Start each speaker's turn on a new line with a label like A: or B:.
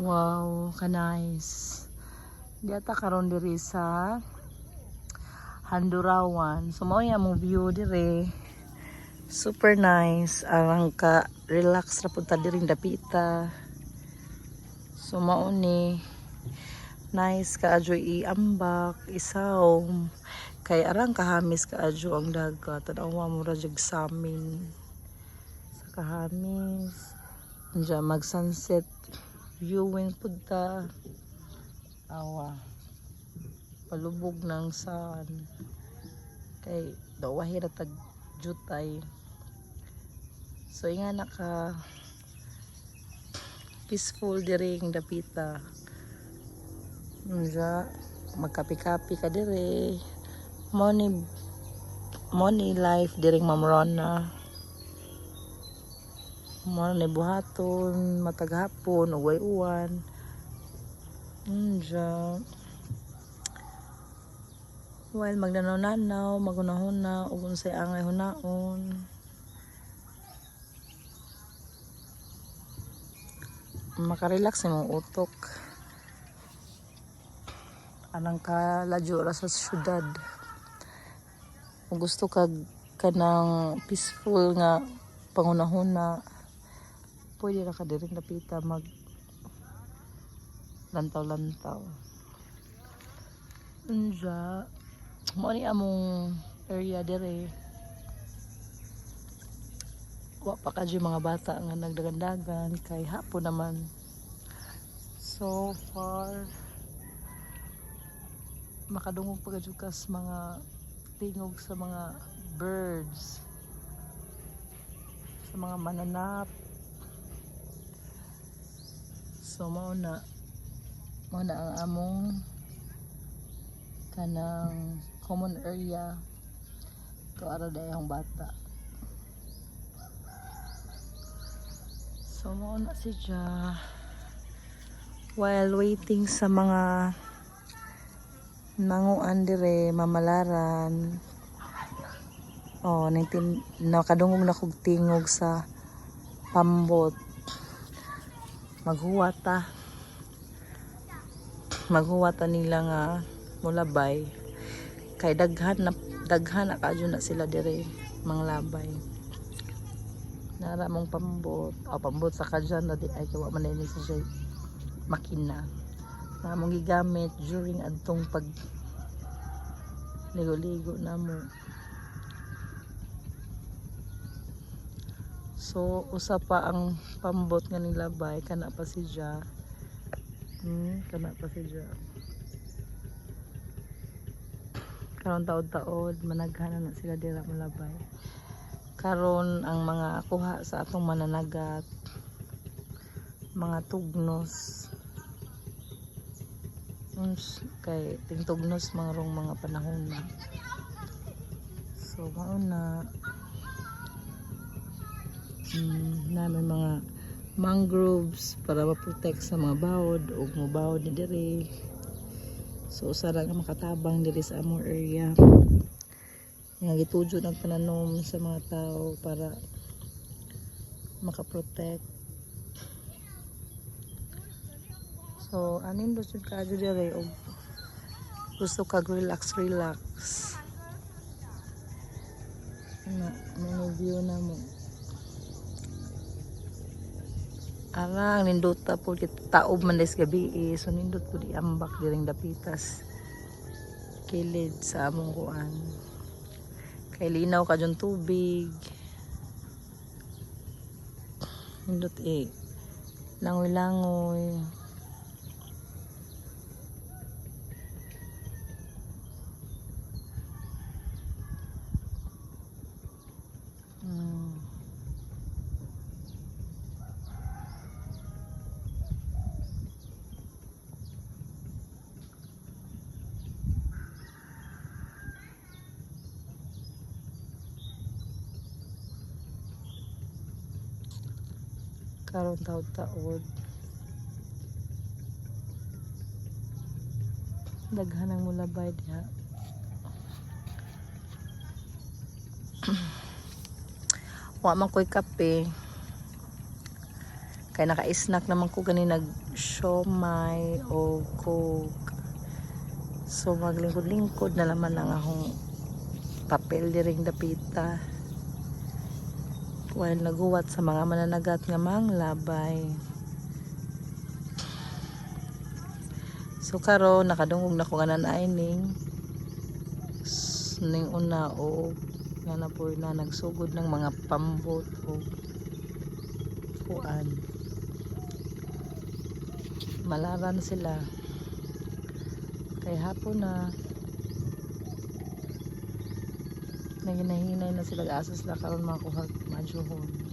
A: Wow, ka nice. Diata karon diri sa Handurawan. So mao ya mo view diri. Super nice. Arang ka relax ra punta diri dapita. So mao ni nice ka adyo iambak, isawm. Kay arang kahamis ka adyo ang dagat. Tanawa mo ra jud samin. Sa kahamis. Diyan mag sunset viewing punta. Awa. Palubog ng sun. Kay dawahi ra tag jutay. So nga naka peaceful diri ang dapita. Diyan magkapi-kapi ka diri. Money life diring Mamrona. Mo ni buhaton matag hapon uway-uwan. Diyan. While magnanaw-nanaw, magunahuna ug unsay angay hunaon. Makarelax imong utok. Anang ka ladyo ra sa syudad. Kung gusto kag kanang peaceful nga pangunahuna, pwede ra ka diri napita mag lantaw-lantaw. Unja, mo ni among area diri. Wa pa kadyo mga bata nga nagdagandagan kay hapon naman. So far makadungog pa kadyo kas mga tingog sa mga birds, sa mga mananap. So mao na ang among kanang common area to ara dayang bata. So mao na siya while waiting sa mga nanguan dire mamalaran. Oh, nakadungog na kog tingog sa pambot. Maghuwata nila nga mulabay. Kay daghan na kadyo na sila dire manglabay. Nara mong pambot. Pambot sa kadyan na di ay kawa man ni sa makina. Na mong gigamit during adtong pag ligo-ligo na mo. So usa pa ang pambot nga nilabay kana pa siya. Karon taod-taod managhan na sila dira malabay. Karon ang mga kuha sa atong mananagat, mga tugnos. Kay tingtugnos mga panahon na. So mao na namin mga mangroves para ma-protect sa mga bawod o mubawod ni diri. So usa ra nga makatabang diri sa among area. Nga gitujo ng pananom sa mga tao para makaprotect. So anin do jud kadyo diri og gusto kag relax. May view na mo. Arang nindota po taob man des gabi so nindot po di ambak diring dapitas kilid sa among kuan. Kay linaw kadyon tubig. Nindot langoy-langoy. Karon taod-taod daghan ang mulabay diha. Wa man koy kape Kay naka-snack naman ko gani nag siomay o coke. So maglingkod-lingkod na naman ang akong papel diring dapita. While naguwat sa mga mananagat nga manglabay. So karon nakadungog na ko nga nanaining ning una o nga na po na nagsugod ng mga pambot o kuan. Malaran sila. Kay hapon na naginahinay na sila asa sila karon makuha majuhon.